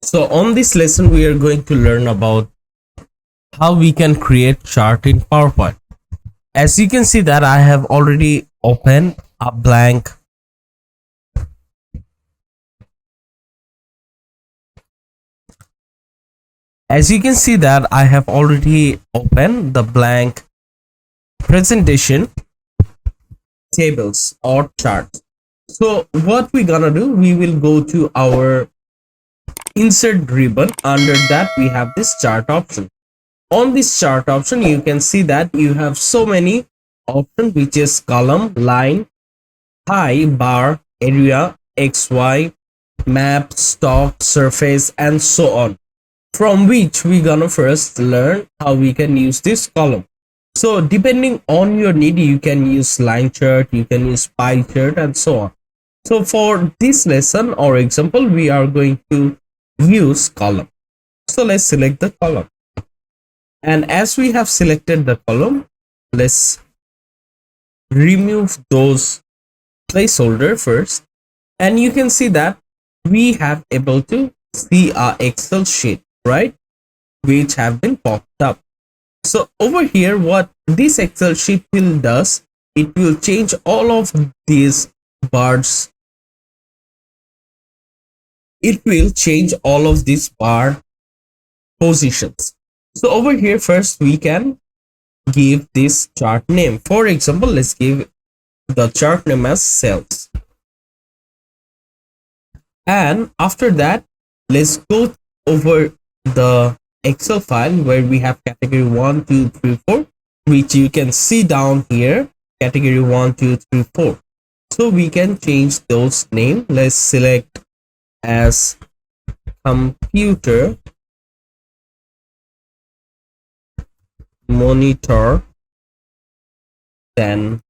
So on this lesson, we are going to learn about how we can create chart in PowerPoint. As you can see that I have already opened a blank. As you can see that I have already opened the blank presentation tables or charts. So what we're gonna do, we will go to our insert ribbon. Under that we have this chart option. On this chart option you can see that you have so many options, which is column, line, high, bar, area, xy, map, stock, surface, and so on, from which we gonna first learn how we can use this column. So depending on your need, you can use line chart, you can use pie chart, and so on. So for this lesson or example, we are going to use column. So let's select the column, and as we have selected the column, let's remove those placeholder first, and you can see that we have able to see our Excel sheet, right, which have been popped up. So over here, what this Excel sheet will does, it will change all of these bars. It will change all of these bar positions. So over here, first we can give this chart name. For example, let's give the chart name as sales. And after that, let's go over the Excel file where we have category 1, 2, 3, 4, which you can see down here, category 1, 2, 3, 4. So we can change those name. Let's select as computer monitor. Then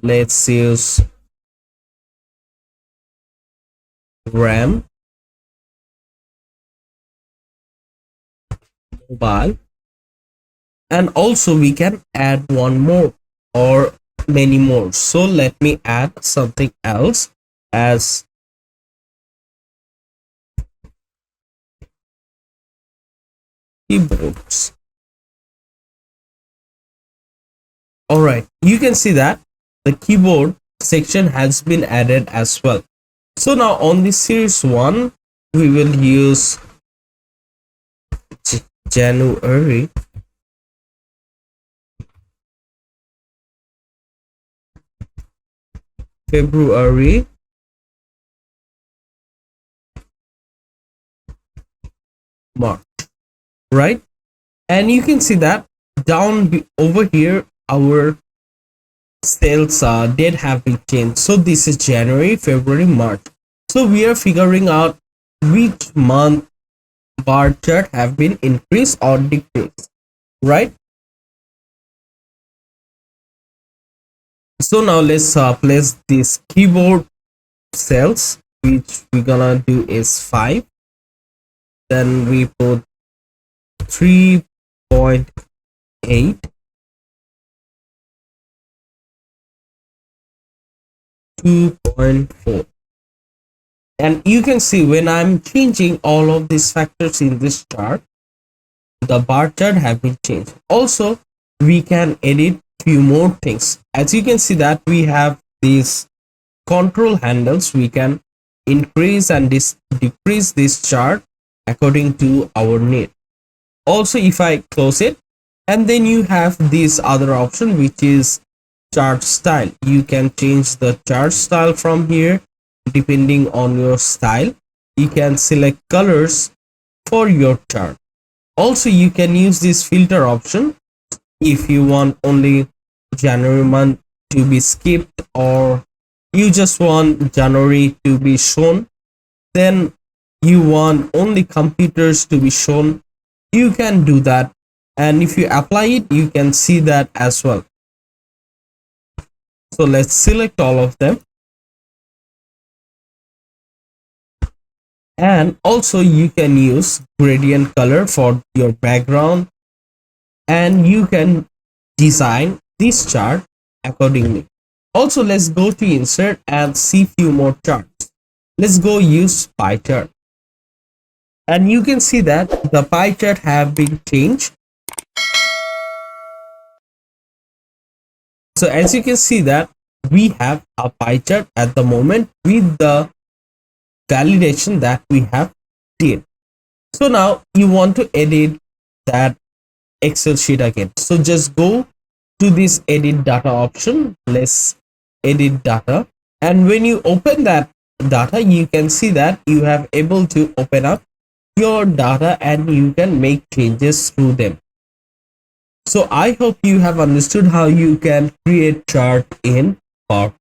let's use RAM, mobile, and also we can add one more or many more. So let me add something else as keyboards. All right, you can see that the keyboard section has been added as well. So now on this series 1, we will use January, February, March, right? And you can see that down over here our sales date have been changed. So this is January, February, March. So we are figuring out which month bar chart have been increased or decreased, right? So now let's place this keyboard cells, which we're gonna do is 5. Then we put 3.8, 2.4. And you can see when I'm changing all of these factors in this chart, the bar chart have been changed. Also, we can edit few more things. As you can see that we have these control handles. We can increase and decrease this chart according to our need. Also, if I close it, and then you have this other option, which is chart style. You can change the chart style from here depending on your style. You can select colors for your chart. Also, you can use this filter option if you want only January month to be skipped, or you just want January to be shown, then you want only computers to be shown, you can do that. And if you apply it, you can see that as well. So let's select all of them. And also you can use gradient color for your background, and you can design this chart accordingly. Also, let's go to insert and see few more charts. Let's go use pie chart. and you can see that the pie chart have been changed. So as you can see that we have a pie chart at the moment with the validation that we have did. So now you want to edit that Excel sheet again. So just go to this edit data option. Let's edit data. And when you open that data, you can see that you have able to open up your data and you can make changes through them. So I hope you have understood how you can create chart in PowerPoint.